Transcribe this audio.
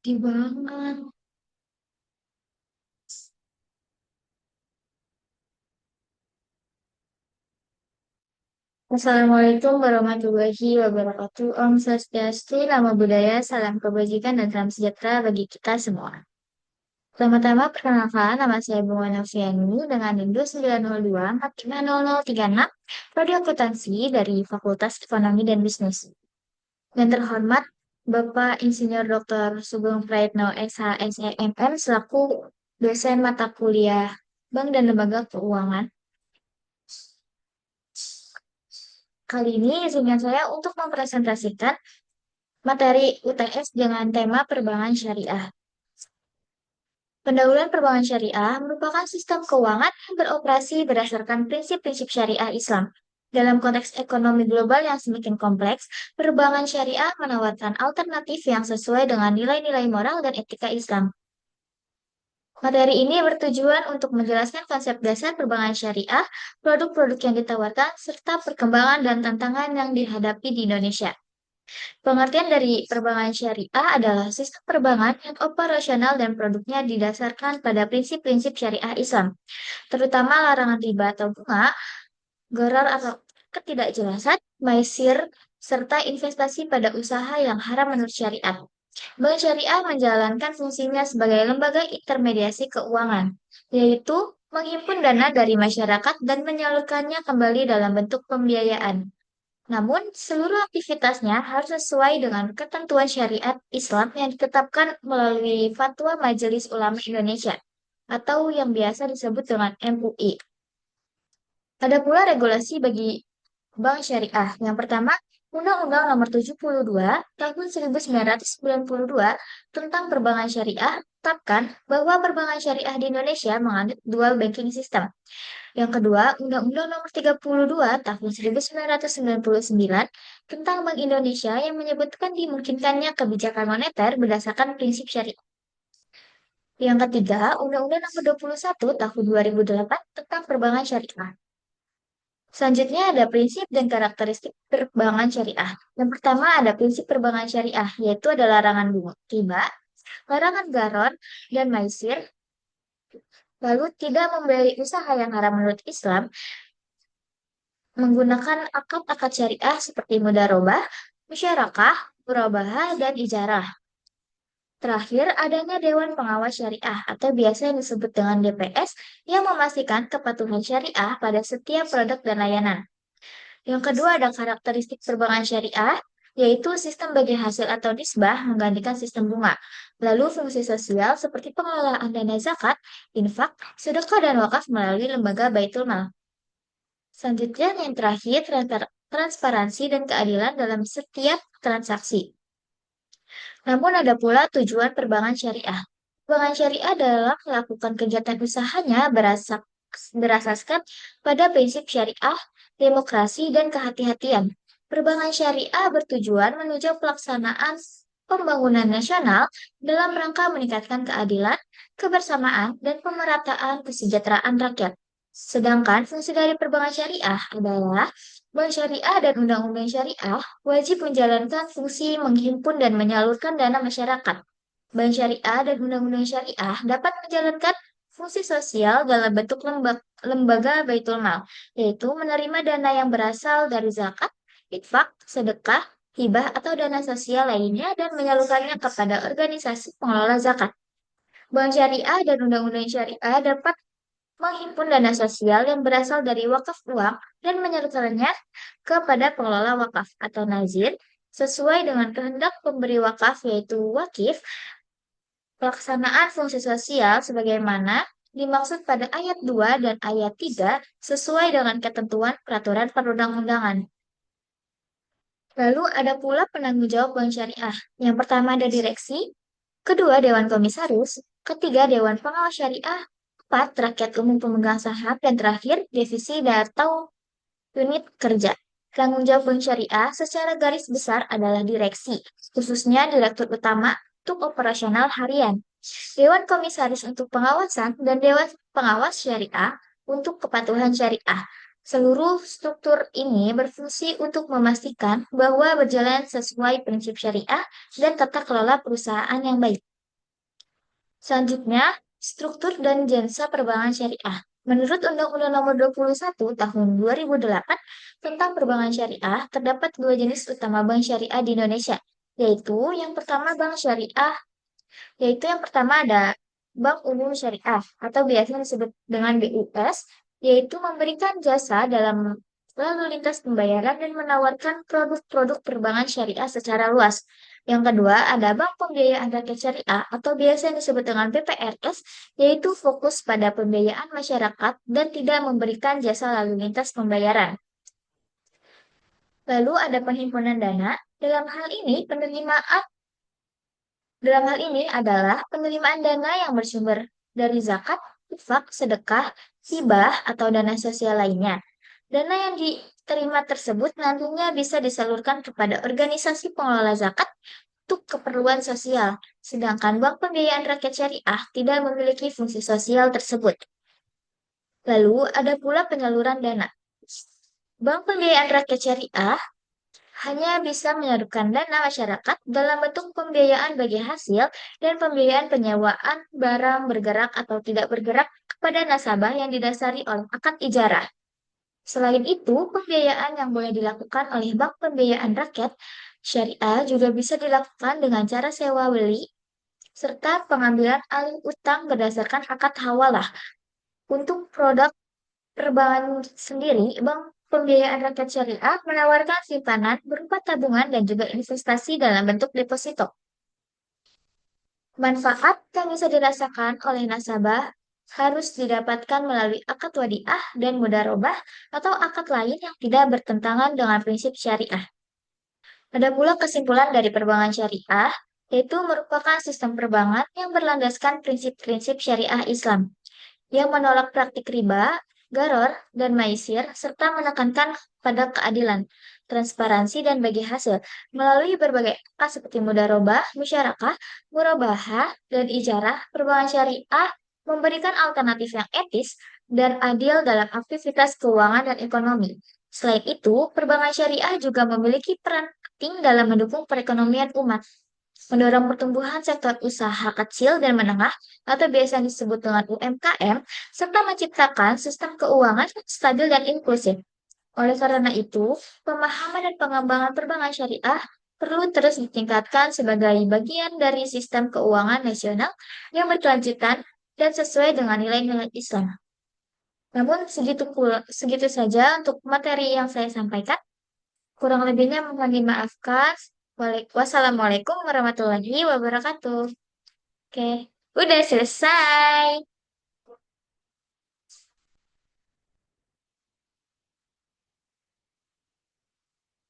Sedih banget. Assalamualaikum warahmatullahi wabarakatuh. Om Swastiastu, Namo Buddhaya, salam kebajikan dan salam sejahtera bagi kita semua. Pertama-tama, perkenalkan nama saya Bunga Noviani dengan NIM 902 45036, Prodi Akuntansi dari Fakultas Ekonomi dan Bisnis. Yang terhormat, Bapak Insinyur Dr. Sugeng Praetno SHSEMM selaku dosen mata kuliah Bank dan Lembaga Keuangan. Kali ini izinkan saya untuk mempresentasikan materi UTS dengan tema perbankan syariah. Pendahuluan perbankan syariah merupakan sistem keuangan yang beroperasi berdasarkan prinsip-prinsip syariah Islam. Dalam konteks ekonomi global yang semakin kompleks, perbankan syariah menawarkan alternatif yang sesuai dengan nilai-nilai moral dan etika Islam. Materi ini bertujuan untuk menjelaskan konsep dasar perbankan syariah, produk-produk yang ditawarkan, serta perkembangan dan tantangan yang dihadapi di Indonesia. Pengertian dari perbankan syariah adalah sistem perbankan yang operasional dan produknya didasarkan pada prinsip-prinsip syariah Islam, terutama larangan riba atau bunga, gharar atau ketidakjelasan, maisir, serta investasi pada usaha yang haram menurut syariat. Bank syariah menjalankan fungsinya sebagai lembaga intermediasi keuangan, yaitu menghimpun dana dari masyarakat dan menyalurkannya kembali dalam bentuk pembiayaan. Namun, seluruh aktivitasnya harus sesuai dengan ketentuan syariat Islam yang ditetapkan melalui Fatwa Majelis Ulama Indonesia atau yang biasa disebut dengan MUI. Ada pula regulasi bagi bank syariah. Yang pertama, Undang-Undang Nomor 72 Tahun 1992 tentang Perbankan Syariah tetapkan bahwa perbankan syariah di Indonesia menganut dual banking system. Yang kedua, Undang-Undang Nomor 32 Tahun 1999 tentang Bank Indonesia yang menyebutkan dimungkinkannya kebijakan moneter berdasarkan prinsip syariah. Yang ketiga, Undang-Undang Nomor 21 Tahun 2008 tentang Perbankan Syariah. Selanjutnya ada prinsip dan karakteristik perbankan syariah. Yang pertama ada prinsip perbankan syariah, yaitu ada larangan bunga riba, larangan garon, dan maisir, lalu tidak memberi usaha yang haram menurut Islam, menggunakan akad-akad syariah seperti mudharabah, musyarakah, murabahah, dan ijarah. Terakhir, adanya Dewan Pengawas Syariah atau biasa yang disebut dengan DPS yang memastikan kepatuhan syariah pada setiap produk dan layanan. Yang kedua ada karakteristik perbankan syariah, yaitu sistem bagi hasil atau nisbah menggantikan sistem bunga. Lalu fungsi sosial seperti pengelolaan dana zakat, infak, sedekah dan wakaf melalui lembaga Baitul Mal. Selanjutnya yang terakhir, transparansi dan keadilan dalam setiap transaksi. Namun ada pula tujuan perbankan syariah. Perbankan syariah adalah melakukan kegiatan usahanya berasaskan pada prinsip syariah, demokrasi, dan kehati-hatian. Perbankan syariah bertujuan menuju pelaksanaan pembangunan nasional dalam rangka meningkatkan keadilan, kebersamaan, dan pemerataan kesejahteraan rakyat. Sedangkan fungsi dari perbankan syariah adalah Bank Syariah dan Undang-Undang Syariah wajib menjalankan fungsi menghimpun dan menyalurkan dana masyarakat. Bank Syariah dan Undang-Undang Syariah dapat menjalankan fungsi sosial dalam bentuk lembaga Baitul Mal, yaitu menerima dana yang berasal dari zakat, infak, sedekah, hibah atau dana sosial lainnya dan menyalurkannya kepada organisasi pengelola zakat. Bank Syariah dan Undang-Undang Syariah dapat menghimpun dana sosial yang berasal dari wakaf uang dan menyalurkannya kepada pengelola wakaf atau nazir sesuai dengan kehendak pemberi wakaf yaitu wakif. Pelaksanaan fungsi sosial sebagaimana dimaksud pada ayat 2 dan ayat 3 sesuai dengan ketentuan peraturan perundang-undangan. Lalu ada pula penanggung jawab bank syariah. Yang pertama ada direksi, kedua Dewan Komisaris, ketiga Dewan Pengawas Syariah, empat rakyat umum pemegang saham, dan terakhir divisi atau unit kerja. Tanggung jawab bank syariah secara garis besar adalah direksi, khususnya direktur utama untuk operasional harian, Dewan Komisaris untuk pengawasan, dan Dewan Pengawas Syariah untuk kepatuhan syariah. Seluruh struktur ini berfungsi untuk memastikan bahwa berjalan sesuai prinsip syariah dan tata kelola perusahaan yang baik. Selanjutnya, struktur dan jasa perbankan syariah. Menurut Undang-Undang Nomor 21 Tahun 2008 tentang perbankan syariah, terdapat dua jenis utama bank syariah di Indonesia, yaitu yang pertama bank syariah, yaitu yang pertama ada Bank Umum Syariah atau biasa disebut dengan BUS, yaitu memberikan jasa dalam lalu lintas pembayaran dan menawarkan produk-produk perbankan syariah secara luas. Yang kedua, ada Bank Pembiayaan Rakyat Syariah atau biasa disebut dengan BPRS, yaitu fokus pada pembiayaan masyarakat dan tidak memberikan jasa lalu lintas pembayaran. Lalu ada penghimpunan dana. Dalam hal ini adalah penerimaan dana yang bersumber dari zakat, infak, sedekah, hibah, atau dana sosial lainnya. Dana yang diterima tersebut nantinya bisa disalurkan kepada organisasi pengelola zakat untuk keperluan sosial, sedangkan Bank Pembiayaan Rakyat Syariah tidak memiliki fungsi sosial tersebut. Lalu ada pula penyaluran dana. Bank Pembiayaan Rakyat Syariah hanya bisa menyalurkan dana masyarakat dalam bentuk pembiayaan bagi hasil dan pembiayaan penyewaan barang bergerak atau tidak bergerak kepada nasabah yang didasari oleh akad ijarah. Selain itu, pembiayaan yang boleh dilakukan oleh Bank Pembiayaan Rakyat Syariah juga bisa dilakukan dengan cara sewa beli serta pengambilan alih utang berdasarkan akad hawalah. Untuk produk perbankan sendiri, Bank Pembiayaan Rakyat Syariah menawarkan simpanan berupa tabungan dan juga investasi dalam bentuk deposito. Manfaat yang bisa dirasakan oleh nasabah harus didapatkan melalui akad wadiah dan mudharabah atau akad lain yang tidak bertentangan dengan prinsip syariah. Ada pula kesimpulan dari perbankan syariah, yaitu merupakan sistem perbankan yang berlandaskan prinsip-prinsip syariah Islam yang menolak praktik riba, garor, dan maisir, serta menekankan pada keadilan, transparansi, dan bagi hasil melalui berbagai akad seperti mudharabah, musyarakah, murabahah, dan ijarah. Perbankan syariah memberikan alternatif yang etis dan adil dalam aktivitas keuangan dan ekonomi. Selain itu, perbankan syariah juga memiliki peran penting dalam mendukung perekonomian umat, mendorong pertumbuhan sektor usaha kecil dan menengah atau biasa disebut dengan UMKM, serta menciptakan sistem keuangan yang stabil dan inklusif. Oleh karena itu, pemahaman dan pengembangan perbankan syariah perlu terus ditingkatkan sebagai bagian dari sistem keuangan nasional yang berkelanjutan dan sesuai dengan nilai-nilai Islam. Namun segitu saja untuk materi yang saya sampaikan. Kurang lebihnya mohon dimaafkan. Wassalamualaikum warahmatullahi wabarakatuh. Oke, udah selesai.